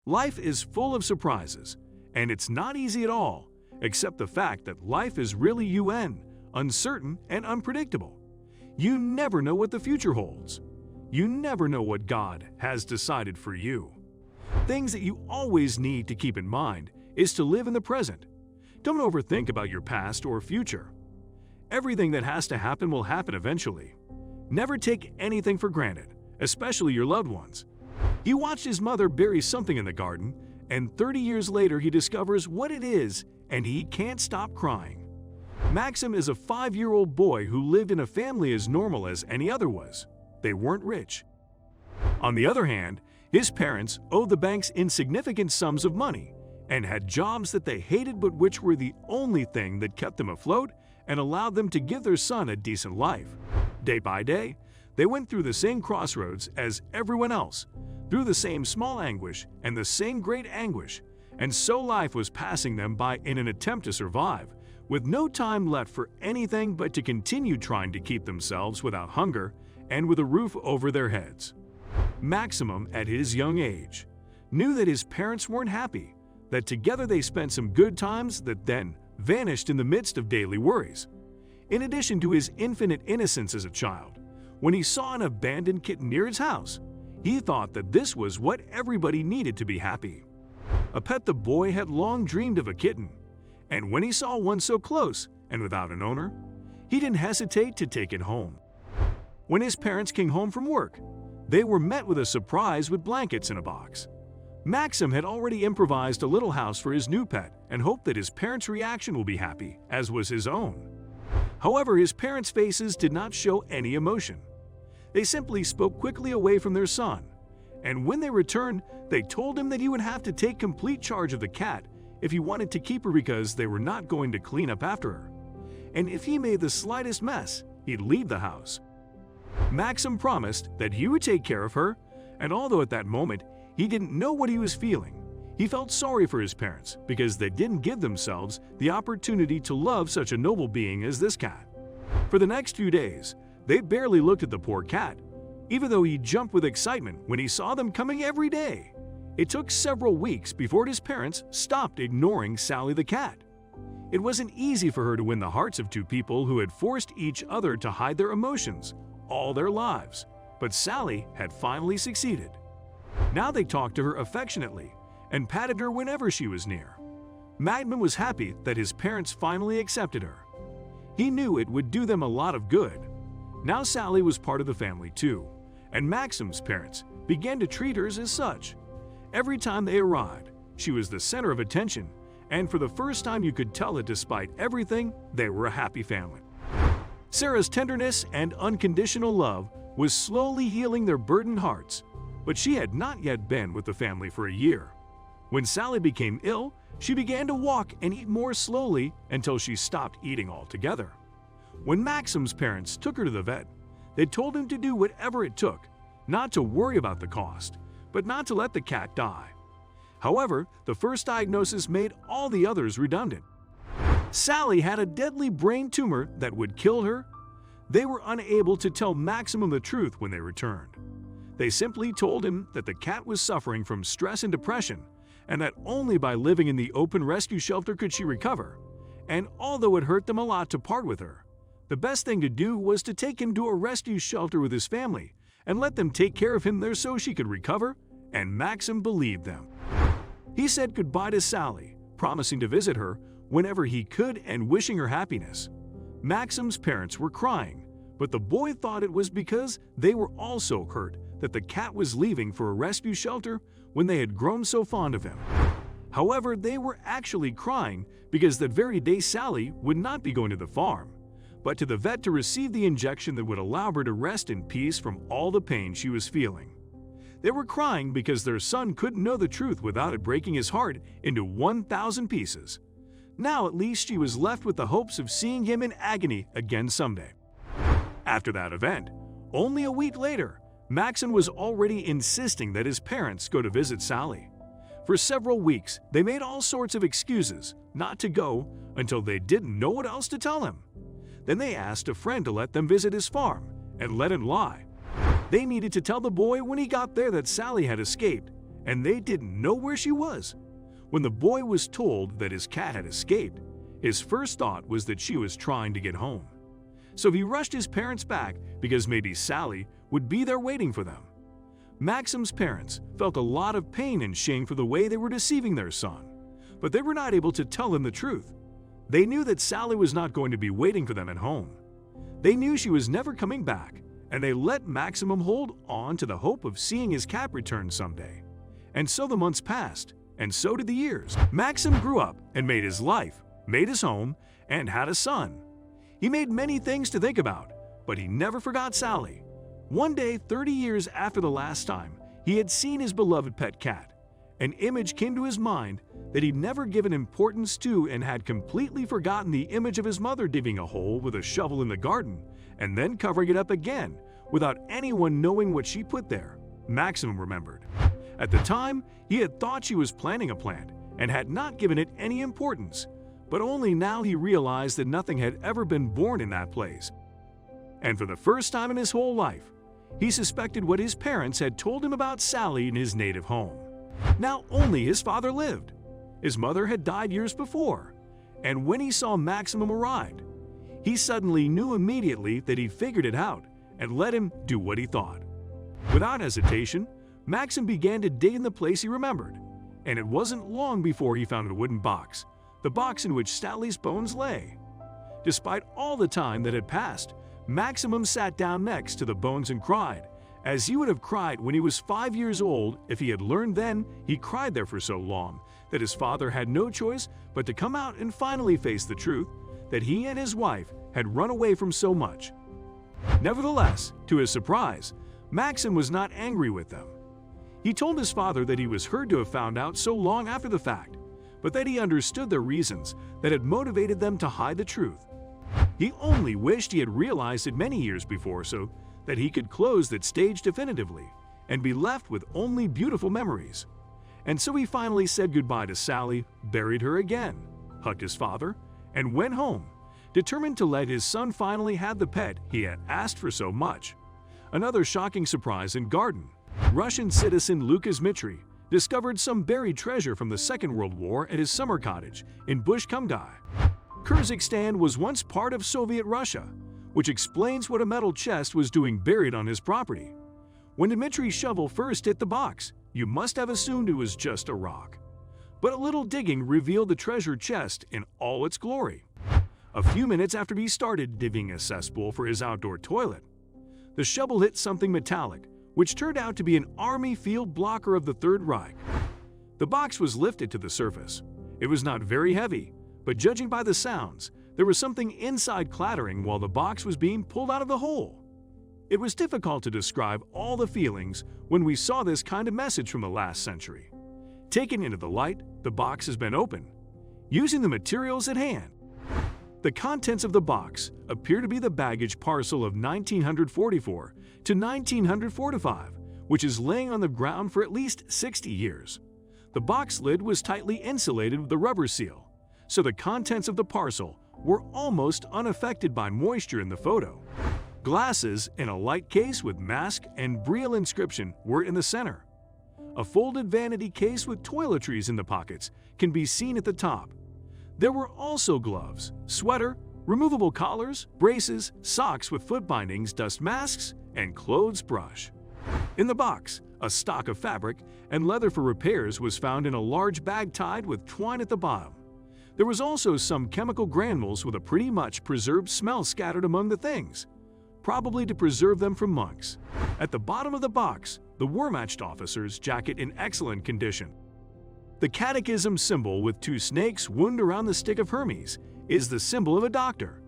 Life is full of surprises, and it's not easy at all, except the fact that life is really uncertain and unpredictable. You never know what the future holds. You never know what God has decided for you. Things that you always need to keep in mind is to live in the present. Don't overthink about your past or future. Everything that has to happen will happen eventually. Never take anything for granted, especially your loved ones. He watched his mother bury something in the garden, and 30 years later he discovers what it is, and he can't stop crying. Maxim is a 5-year-old boy who lived in a family as normal as any other was. They weren't rich. On the other hand, his parents owed the banks insignificant sums of money and had jobs that they hated but which were the only thing that kept them afloat and allowed them to give their son a decent life. Day by day, they went through the same crossroads as everyone else, through the same small anguish and the same great anguish, and so life was passing them by in an attempt to survive, with no time left for anything but to continue trying to keep themselves without hunger and with a roof over their heads. Maxim, at his young age, knew that his parents weren't happy, that together they spent some good times that then vanished in the midst of daily worries. In addition to his infinite innocence as a child, when he saw an abandoned kitten near his house, he thought that this was what everybody needed to be happy. A pet the boy had long dreamed of a kitten, and when he saw one so close and without an owner, he didn't hesitate to take it home. When his parents came home from work, they were met with a surprise with blankets in a box. Maxim had already improvised a little house for his new pet and hoped that his parents' reaction will be happy, as was his own. However, his parents' faces did not show any emotion. They simply spoke quickly away from their son, and when they returned, they told him that he would have to take complete charge of the cat if he wanted to keep her because they were not going to clean up after her. And if he made the slightest mess, he'd leave the house. Maxim promised that he would take care of her, and although at that moment he didn't know what he was feeling, he felt sorry for his parents because they didn't give themselves the opportunity to love such a noble being as this cat. For the next few days, they barely looked at the poor cat, even though he jumped with excitement when he saw them coming every day. It took several weeks before his parents stopped ignoring Sally the cat. It wasn't easy for her to win the hearts of two people who had forced each other to hide their emotions all their lives, but Sally had finally succeeded. Now they talked to her affectionately and patted her whenever she was near. Maxim was happy that his parents finally accepted her. He knew it would do them a lot of good. Now Sally was part of the family too, and Maxim's parents began to treat her as such. Every time they arrived, she was the center of attention, and for the first time you could tell that despite everything, they were a happy family. Sarah's tenderness and unconditional love was slowly healing their burdened hearts, but she had not yet been with the family for a year. When Sally became ill, she began to walk and eat more slowly until she stopped eating altogether. When Maxim's parents took her to the vet, they told him to do whatever it took, not to worry about the cost, but not to let the cat die. However, the first diagnosis made all the others redundant. Sally had a deadly brain tumor that would kill her. They were unable to tell Maxim the truth when they returned. They simply told him that the cat was suffering from stress and depression, and that only by living in the open rescue shelter could she recover. And although it hurt them a lot to part with her, the best thing to do was to take him to a rescue shelter with his family and let them take care of him there so she could recover, and Maxim believed them. He said goodbye to Sally, promising to visit her whenever he could and wishing her happiness. Maxim's parents were crying, but the boy thought it was because they were also hurt that the cat was leaving for a rescue shelter when they had grown so fond of him. However, they were actually crying because that very day Sally would not be going to the farm, but to the vet to receive the injection that would allow her to rest in peace from all the pain she was feeling. They were crying because their son couldn't know the truth without it breaking his heart into 1,000 pieces. Now at least she was left with the hopes of seeing him in agony again someday. After that event, only a week later, Maxim was already insisting that his parents go to visit Sally. For several weeks, they made all sorts of excuses not to go until they didn't know what else to tell him. Then they asked a friend to let them visit his farm and let him lie. They needed to tell the boy when he got there that Sally had escaped and they didn't know where she was. When the boy was told that his cat had escaped, his first thought was that she was trying to get home. So he rushed his parents back because maybe Sally would be there waiting for them. Maxim's parents felt a lot of pain and shame for the way they were deceiving their son, but they were not able to tell him the truth. They knew that Sally was not going to be waiting for them at home. They knew she was never coming back, and they let Maxim hold on to the hope of seeing his cat return someday. And so the months passed, and so did the years. Maxim grew up and made his life, made his home, and had a son. He made many things to think about, but he never forgot Sally. One day, 30 years after the last time he had seen his beloved pet cat, an image came to his mind that he'd never given importance to and had completely forgotten the image of his mother digging a hole with a shovel in the garden and then covering it up again without anyone knowing what she put there. Maxim remembered. At the time, he had thought she was planting a plant and had not given it any importance, but only now he realized that nothing had ever been born in that place. And for the first time in his whole life, he suspected what his parents had told him about Sally in his native home. Now only his father lived. His mother had died years before, and when he saw Maxim arrive, he suddenly knew immediately that he figured it out and let him do what he thought. Without hesitation, Maxim began to dig in the place he remembered, and it wasn't long before he found a wooden box, the box in which Sally's bones lay. Despite all the time that had passed, Maxim sat down next to the bones and cried, as he would have cried when he was 5 years old if he had learned then he cried there for so long that his father had no choice but to come out and finally face the truth that he and his wife had run away from so much. Nevertheless, to his surprise, Maxim was not angry with them. He told his father that he was hurt to have found out so long after the fact, but that he understood the reasons that had motivated them to hide the truth. He only wished he had realized it many years before so that he could close that stage definitively and be left with only beautiful memories. And so he finally said goodbye to Sally, buried her again, hugged his father, and went home, determined to let his son finally have the pet he had asked for so much. Another shocking surprise in garden. Russian citizen Lucas Mitry discovered some buried treasure from the Second World War at his summer cottage in Bush-Kumgai. Kyrgyzstan was once part of Soviet Russia, which explains what a metal chest was doing buried on his property. When Dmitry's shovel first hit the box, you must have assumed it was just a rock. But a little digging revealed the treasure chest in all its glory. A few minutes after he started digging a cesspool for his outdoor toilet, the shovel hit something metallic, which turned out to be an army field blocker of the Third Reich. The box was lifted to the surface. It was not very heavy, but judging by the sounds, there was something inside clattering while the box was being pulled out of the hole. It was difficult to describe all the feelings when we saw this kind of message from the last century. Taken into the light, the box has been opened. Using the materials at hand, the contents of the box appear to be the baggage parcel of 1944 to 1945, which is laying on the ground for at least 60 years. The box lid was tightly insulated with a rubber seal, so the contents of the parcel were almost unaffected by moisture in the photo. Glasses in a light case with mask and Braille inscription were in the center. A folded vanity case with toiletries in the pockets can be seen at the top. There were also gloves, sweater, removable collars, braces, socks with foot bindings, dust masks, and clothes brush. In the box, a stock of fabric and leather for repairs was found in a large bag tied with twine at the bottom. There was also some chemical granules with a pretty much preserved smell scattered among the things, probably to preserve them from monks. At the bottom of the box, the Wehrmacht officer's jacket in excellent condition. The catechism symbol with two snakes wound around the stick of Hermes is the symbol of a doctor.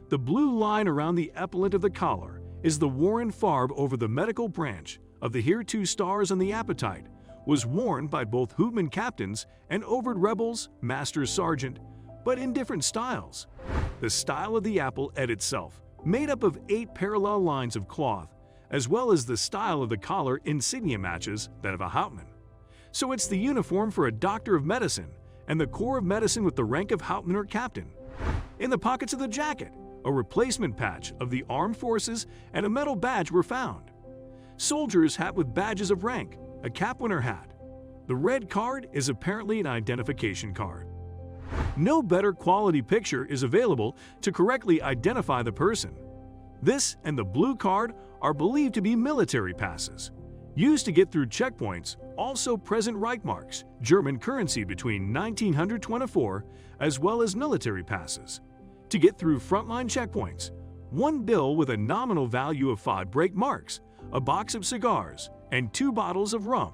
The blue line around the epaulet of the collar is the Warren Farb over the medical branch of the Here Two Stars on the appetite, was worn by both Hoopman captains and overt rebels, master sergeant, but in different styles. The style of the epaulet itself, made up of 8 parallel lines of cloth, as well as the style of the collar insignia matches that of a Hauptmann. So it's the uniform for a doctor of medicine and the corps of medicine with the rank of Hauptmann or captain. In the pockets of the jacket, a replacement patch of the armed forces and a metal badge were found. Soldier's hat with badges of rank, a cap winner hat, The red card is apparently an identification card. No better quality picture is available to correctly identify the person. This and the blue card are believed to be military passes, used to get through checkpoints, also present Reichsmarks, German currency between 1924, as well as military passes. To get through frontline checkpoints, one bill with a nominal value of 5 break marks, a box of cigars, and 2 bottles of rum.